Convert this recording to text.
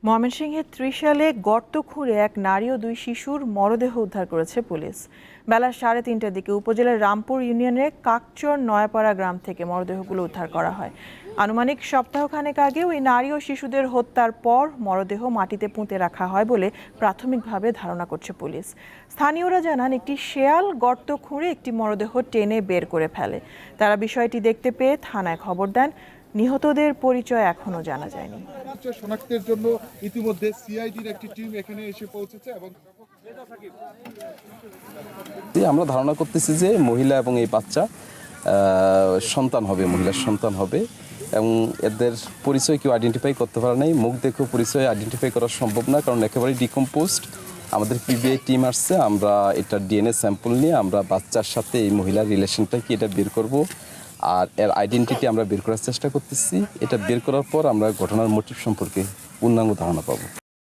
ময়মনসিংহের ত্রিশালে গর্ত খুঁড়ে এক নারী ও দুই শিশুর মরদেহ উদ্ধার করেছে পুলিশ। বেলা 3:30টার দিকে উপজেলার রামপুর ইউনিয়নের কাকচর নয়াপাড়া গ্রাম থেকে মরদেহগুলো উদ্ধার করা হয়। আনুমানিক সপ্তাহখানেক আগে ওই নারী ও শিশুদের হত্যার পর মরদেহ মাটিতে পুঁতে রাখা হয় বলে প্রাথমিকভাবে ধারণা করছে পুলিশ। স্থানীয়রা জানান, একটি শেয়াল গর্ত খুঁড়ে একটি মরদেহ টেনে বের করে ফেলে। তারা বিষয়টি দেখতে পেয়ে থানায় খবর দেন। নিহতদের পরিচয় এখনো জানা যায়নি। শনাক্তের জন্য ইতিমধ্যে সিআইডির একটি টিম এখানে এসে পৌঁছেছে এবং আমরা ধারণা করতেছি যে মহিলা এবং এই বাচ্চা সন্তান হবে, মহিলার সন্তান হবে এবং এদের পরিচয় কেউ আইডেন্টিফাই করতে পারে নাই। মুখ দেখেও পরিচয় আইডেন্টিফাই করা সম্ভব না, কারণ একেবারেই ডিকম্পোজড। আমাদের পিবিআই টিম আসছে, আমরা এটা ডিএনএ স্যাম্পল নিয়ে আমরা বাচ্চার সাথে এই মহিলার রিলেশনটা কি এটা বের করব, আর এর আইডেন্টিটি আমরা বের করার চেষ্টা করতেছি। এটা বের করার পর আমরা ঘটনার মোটিভ সম্পর্কে পূর্ণাঙ্গ ধারণা পাবো।